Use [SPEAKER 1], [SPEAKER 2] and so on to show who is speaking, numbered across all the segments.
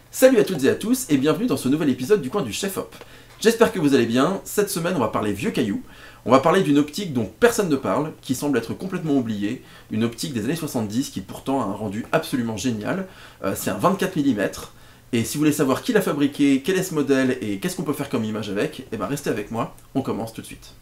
[SPEAKER 1] Salut à toutes et à tous et bienvenue dans ce nouvel épisode du coin du Chef Hop. J'espère que vous allez bien. Cette semaine on va parler vieux cailloux. On va parler d'une optique dont personne ne parle, qui semble être complètement oubliée, une optique des années 70 qui pourtant a un rendu absolument génial. C'est un 24 mm, et si vous voulez savoir qui l'a fabriqué, quel est ce modèle et qu'est-ce qu'on peut faire comme image avec, eh ben restez avec moi, on commence tout de suite.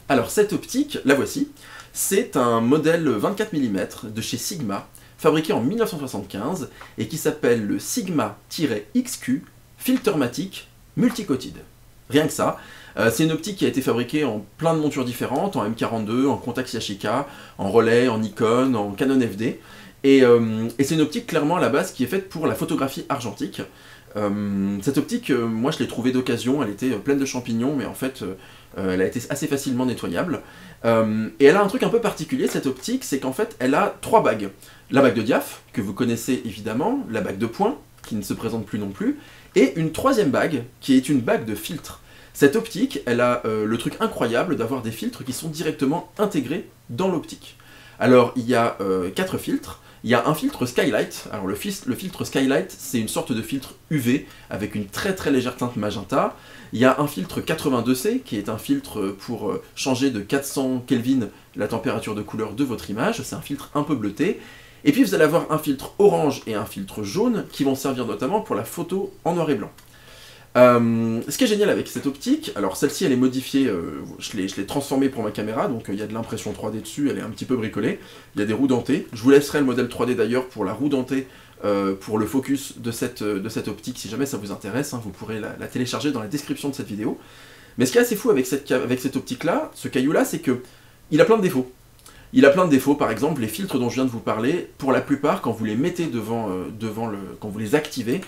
[SPEAKER 1] Alors cette optique, la voici, c'est un modèle 24 mm de chez Sigma, fabriqué en 1975 et qui s'appelle le Sigma-XQ Filtermatic Multicoated. Rien que ça, c'est une optique qui a été fabriquée en plein de montures différentes, en M42, en Contax Yashica, en Relais, en Nikon, en Canon FD, et c'est une optique clairement à la base qui est faite pour la photographie argentique. Cette optique, moi je l'ai trouvée d'occasion, elle était pleine de champignons, mais en fait elle a été assez facilement nettoyable. Et elle a un truc un peu particulier, cette optique, c'est qu'en fait elle a trois bagues. La bague de diaph, que vous connaissez évidemment, la bague de point, qui ne se présente plus non plus, et une troisième bague, qui est une bague de filtre. Cette optique, elle a le truc incroyable d'avoir des filtres qui sont directement intégrés dans l'optique. Alors il y a 4 filtres. Il y a un filtre Skylight. Alors le filtre Skylight, c'est une sorte de filtre UV avec une très très légère teinte magenta. Il y a un filtre 82C qui est un filtre pour changer de 400 Kelvin la température de couleur de votre image. C'est un filtre un peu bleuté. Et puis vous allez avoir un filtre orange et un filtre jaune qui vont servir notamment pour la photo en noir et blanc. Ce qui est génial avec cette optique, alors celle-ci elle est modifiée, je l'ai transformée pour ma caméra, donc il y a de l'impression 3D dessus, elle est un petit peu bricolée, il y a des roues dentées, je vous laisserai le modèle 3D d'ailleurs pour la roue dentée, pour le focus de cette optique, si jamais ça vous intéresse, hein, vous pourrez la télécharger dans la description de cette vidéo. Mais ce qui est assez fou avec cette optique-là, ce caillou-là, c'est que il a plein de défauts. Il a plein de défauts, par exemple, les filtres dont je viens de vous parler, pour la plupart, quand vous les mettez quand vous les activez,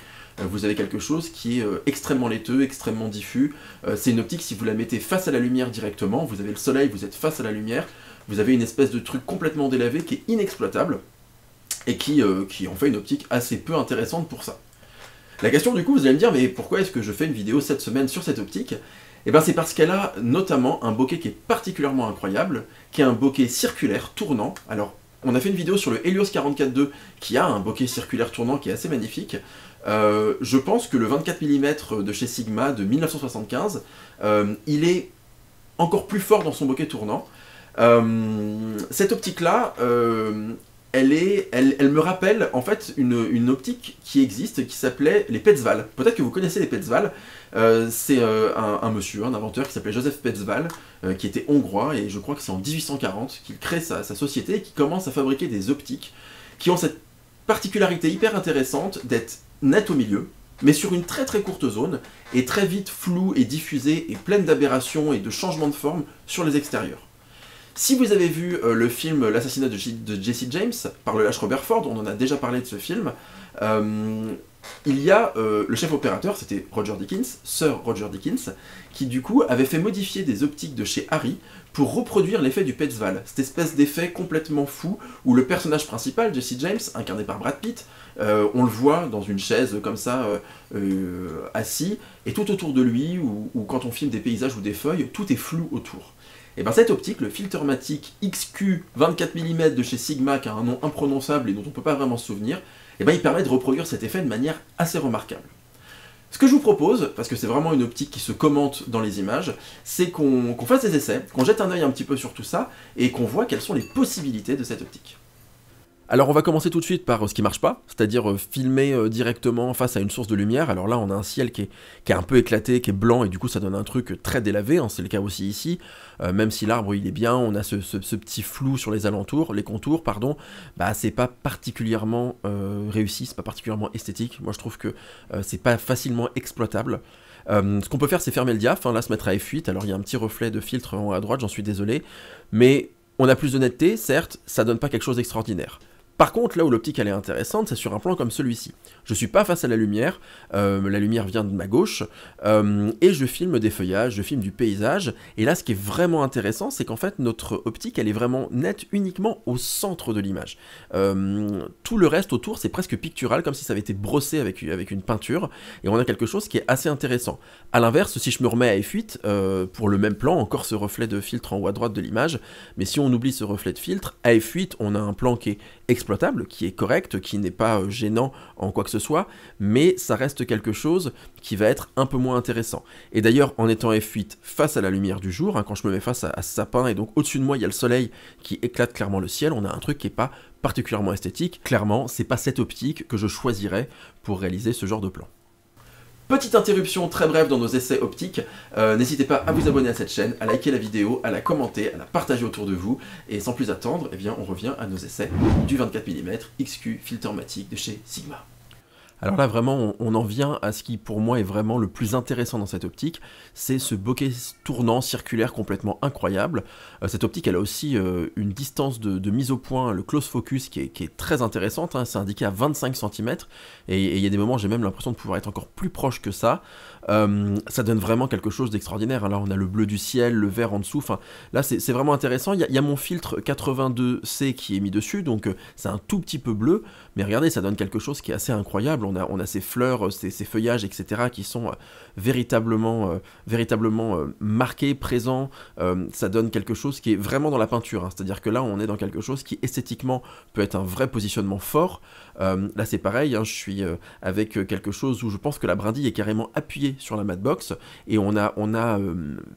[SPEAKER 1] vous avez quelque chose qui est extrêmement laiteux, extrêmement diffus. C'est une optique, si vous la mettez face à la lumière directement, vous avez le soleil, vous êtes face à la lumière, vous avez une espèce de truc complètement délavé qui est inexploitable, et qui en fait une optique assez peu intéressante pour ça. La question du coup, vous allez me dire, mais pourquoi est-ce que je fais une vidéo cette semaine sur cette optique ? Eh bien c'est parce qu'elle a notamment un bokeh qui est particulièrement incroyable, qui est un bokeh circulaire tournant. Alors, on a fait une vidéo sur le Helios 44-2 qui a un bokeh circulaire tournant qui est assez magnifique. Je pense que le 24 mm de chez Sigma de 1975, il est encore plus fort dans son bokeh tournant. Cette optique-là, elle me rappelle en fait une optique qui existe qui s'appelait les Petzval. Peut-être que vous connaissez les Petzval. C'est un monsieur, un inventeur qui s'appelait Joseph Petzval, qui était hongrois, et je crois que c'est en 1840 qu'il crée sa société et qui commence à fabriquer des optiques qui ont cette particularité hyper intéressante d'être nettes au milieu, mais sur une très très courte zone, et très vite floues et diffusées et pleines d'aberrations et de changements de forme sur les extérieurs. Si vous avez vu le film L'assassinat de Jesse James par le lâche Robert Ford, on en a déjà parlé de ce film, il y a le chef opérateur, c'était Roger Deakins, Sir Roger Deakins, qui du coup avait fait modifier des optiques de chez Arri pour reproduire l'effet du Petzval, cette espèce d'effet complètement fou où le personnage principal, Jesse James, incarné par Brad Pitt, on le voit dans une chaise comme ça, assis, et tout autour de lui, ou quand on filme des paysages ou des feuilles, tout est flou autour. Et bien cette optique, le Filtermatic XQ 24 mm de chez Sigma, qui a un nom imprononçable et dont on ne peut pas vraiment se souvenir, et ben il permet de reproduire cet effet de manière assez remarquable. Ce que je vous propose, parce que c'est vraiment une optique qui se commente dans les images, c'est qu'on fasse des essais, qu'on jette un œil un petit peu sur tout ça, et qu'on voit quelles sont les possibilités de cette optique. Alors on va commencer tout de suite par ce qui marche pas, c'est-à-dire filmer directement face à une source de lumière. Alors là on a un ciel qui est un peu éclaté, qui est blanc, et du coup ça donne un truc très délavé, hein, c'est le cas aussi ici. Même si l'arbre il est bien, on a ce petit flou sur les alentours, les contours, pardon, bah c'est pas particulièrement réussi, c'est pas particulièrement esthétique. Moi je trouve que c'est pas facilement exploitable. Ce qu'on peut faire c'est fermer le diaph, hein, là se mettre à F8, alors il y a un petit reflet de filtre en haut à droite, j'en suis désolé, mais on a plus d'honnêteté, certes, ça donne pas quelque chose d'extraordinaire. Par contre, là où l'optique elle est intéressante, c'est sur un plan comme celui-ci. Je suis pas face à la lumière vient de ma gauche, et je filme des feuillages, je filme du paysage, et là ce qui est vraiment intéressant, c'est qu'en fait notre optique elle est vraiment nette uniquement au centre de l'image. Tout le reste autour c'est presque pictural, comme si ça avait été brossé avec une peinture, et on a quelque chose qui est assez intéressant. A l'inverse, si je me remets à f8, pour le même plan, encore ce reflet de filtre en haut à droite de l'image, mais si on oublie ce reflet de filtre, à f8 on a un plan qui est exploitable, qui est correct, qui n'est pas gênant en quoi que ce soit, mais ça reste quelque chose qui va être un peu moins intéressant. Et d'ailleurs, en étant f8 face à la lumière du jour, quand je me mets face à ce sapin, et donc au-dessus de moi il y a le soleil qui éclate clairement le ciel, on a un truc qui n'est pas particulièrement esthétique. Clairement, c'est pas cette optique que je choisirais pour réaliser ce genre de plan. Petite interruption très brève dans nos essais optiques, n'hésitez pas à vous abonner à cette chaîne, à liker la vidéo, à la commenter, à la partager autour de vous, et sans plus attendre, eh bien, on revient à nos essais du 24 mm XQ Filtermatic de chez Sigma. Alors là vraiment on en vient à ce qui pour moi est vraiment le plus intéressant dans cette optique, c'est ce bokeh tournant circulaire complètement incroyable. Cette optique elle a aussi une distance de mise au point, le close focus qui est très intéressante, c'est indiqué à 25 cm, et il y a des moments j'ai même l'impression de pouvoir être encore plus proche que ça. Ça donne vraiment quelque chose d'extraordinaire. Là on a le bleu du ciel, le vert en dessous, enfin là c'est vraiment intéressant. Il y a mon filtre 82C qui est mis dessus, donc c'est un tout petit peu bleu, mais regardez ça donne quelque chose qui est assez incroyable. On a ces fleurs, ces feuillages, etc. qui sont véritablement marqués, présents. Ça donne quelque chose qui est vraiment dans la peinture, c'est-à-dire que là on est dans quelque chose qui esthétiquement peut être un vrai positionnement fort. Là c'est pareil, je suis avec quelque chose où je pense que la brindille est carrément appuyée sur la mattebox, et on a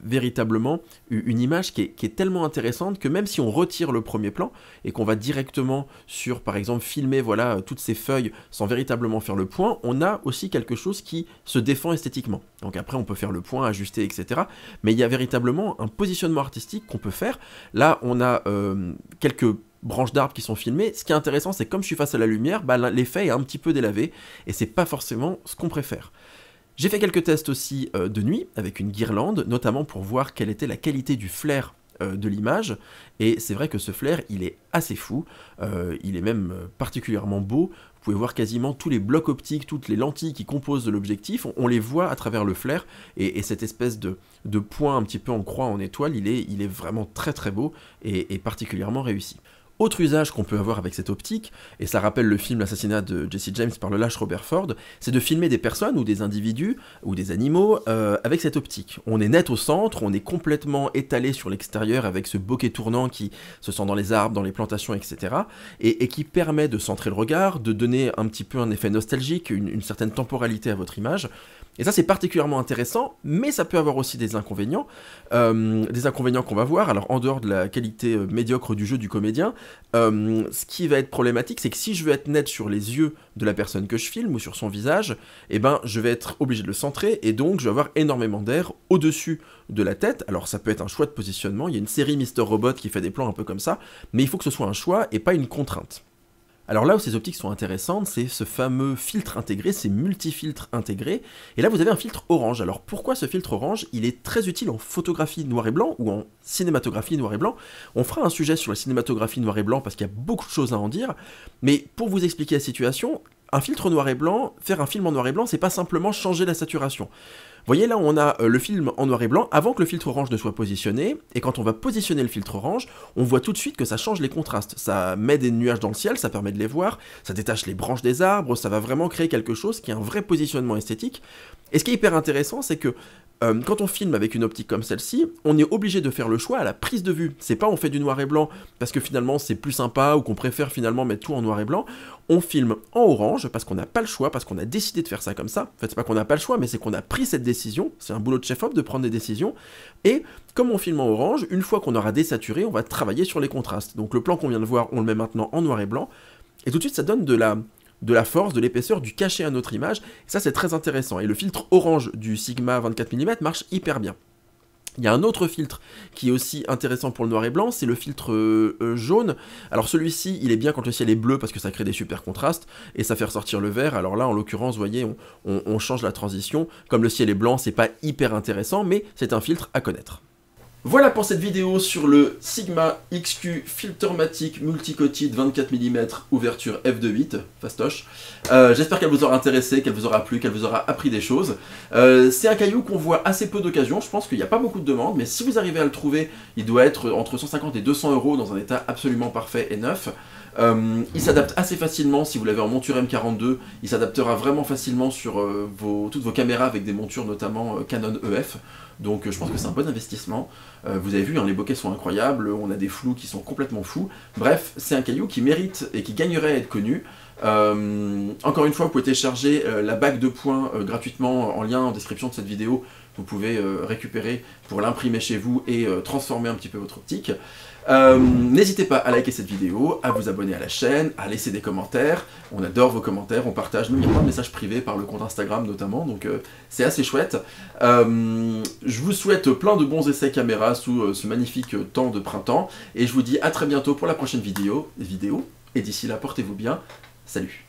[SPEAKER 1] véritablement une image qui est tellement intéressante que même si on retire le premier plan et qu'on va directement sur par exemple filmer voilà toutes ces feuilles sans véritablement faire le point, on a aussi quelque chose qui se défend esthétiquement. Donc après on peut faire le point, ajuster, etc. Mais il y a véritablement un positionnement artistique qu'on peut faire. Là on a quelques branches d'arbres qui sont filmées. Ce qui est intéressant, c'est comme je suis face à la lumière, l'effet est un petit peu délavé, et c'est pas forcément ce qu'on préfère. J'ai fait quelques tests aussi de nuit, avec une guirlande, notamment pour voir quelle était la qualité du flair de l'image, et c'est vrai que ce flair, il est assez fou, il est même particulièrement beau. Vous pouvez voir quasiment tous les blocs optiques, toutes les lentilles qui composent l'objectif, on les voit à travers le flair, et cette espèce de point un petit peu en croix, en étoile, il est vraiment très très beau, et particulièrement réussi. Autre usage qu'on peut avoir avec cette optique, et ça rappelle le film L'assassinat de Jesse James par le lâche Robert Ford, c'est de filmer des personnes ou des individus ou des animaux avec cette optique. On est net au centre, on est complètement étalé sur l'extérieur avec ce bokeh tournant qui se sent dans les arbres, dans les plantations, etc. et qui permet de centrer le regard, de donner un petit peu un effet nostalgique, une certaine temporalité à votre image. Et ça c'est particulièrement intéressant, mais ça peut avoir aussi des inconvénients qu'on va voir. Alors en dehors de la qualité médiocre du jeu du comédien, ce qui va être problématique, c'est que si je veux être net sur les yeux de la personne que je filme ou sur son visage, eh ben je vais être obligé de le centrer, et donc je vais avoir énormément d'air au-dessus de la tête. Alors ça peut être un choix de positionnement, il y a une série Mister Robot qui fait des plans un peu comme ça, mais il faut que ce soit un choix et pas une contrainte. Alors là où ces optiques sont intéressantes, c'est ce fameux filtre intégré, ces multifiltres intégrés, et là vous avez un filtre orange. Alors pourquoi ce filtre orange? Il est très utile en photographie noir et blanc, ou en cinématographie noir et blanc. On fera un sujet sur la cinématographie noir et blanc, parce qu'il y a beaucoup de choses à en dire, mais pour vous expliquer la situation, un filtre noir et blanc, faire un film en noir et blanc, c'est pas simplement changer la saturation. Vous voyez là on a le film en noir et blanc avant que le filtre orange ne soit positionné, et quand on va positionner le filtre orange, on voit tout de suite que ça change les contrastes. Ça met des nuages dans le ciel, ça permet de les voir, ça détache les branches des arbres, ça va vraiment créer quelque chose qui est un vrai positionnement esthétique. Et ce qui est hyper intéressant, c'est que quand on filme avec une optique comme celle-ci, on est obligé de faire le choix à la prise de vue. C'est pas on fait du noir et blanc parce que finalement c'est plus sympa ou qu'on préfère finalement mettre tout en noir et blanc. On filme en orange parce qu'on n'a pas le choix, parce qu'on a décidé de faire ça comme ça. En fait, c'est pas qu'on n'a pas le choix, mais c'est qu'on a pris cette décision. C'est un boulot de chef-op de prendre des décisions. Et comme on filme en orange, une fois qu'on aura désaturé, on va travailler sur les contrastes. Donc le plan qu'on vient de voir, on le met maintenant en noir et blanc. Et tout de suite, ça donne de la force, de l'épaisseur, du cachet à notre image, et ça c'est très intéressant, et le filtre orange du Sigma 24 mm marche hyper bien. Il y a un autre filtre qui est aussi intéressant pour le noir et blanc, c'est le filtre jaune. Alors celui-ci, il est bien quand le ciel est bleu parce que ça crée des super contrastes, et ça fait ressortir le vert. Alors là, en l'occurrence, vous voyez, on change la transition. Comme le ciel est blanc, c'est pas hyper intéressant, mais c'est un filtre à connaître. Voilà pour cette vidéo sur le Sigma XQ Filtermatic Multicotide 24 mm ouverture f2.8 fastoche. J'espère qu'elle vous aura intéressé, qu'elle vous aura plu, qu'elle vous aura appris des choses. C'est un caillou qu'on voit assez peu d'occasion, je pense qu'il n'y a pas beaucoup de demandes, mais si vous arrivez à le trouver, il doit être entre 150 et 200 € dans un état absolument parfait et neuf. Il s'adapte assez facilement si vous l'avez en monture M42, il s'adaptera vraiment facilement sur toutes vos caméras avec des montures notamment Canon EF. Donc je pense que c'est un bon investissement. Vous avez vu, hein, les bokeh sont incroyables, on a des flous qui sont complètement fous. Bref, c'est un caillou qui mérite et qui gagnerait à être connu. Encore une fois, vous pouvez télécharger la bague de points gratuitement en lien en description de cette vidéo. Vous pouvez récupérer pour l'imprimer chez vous et transformer un petit peu votre optique. N'hésitez pas à liker cette vidéo, à vous abonner à la chaîne, à laisser des commentaires. On adore vos commentaires, on partage, même il y a plein de messages privés par le compte Instagram notamment, donc c'est assez chouette. Je vous souhaite plein de bons essais caméra sous ce magnifique temps de printemps, et je vous dis à très bientôt pour la prochaine vidéo et d'ici là, portez-vous bien, salut.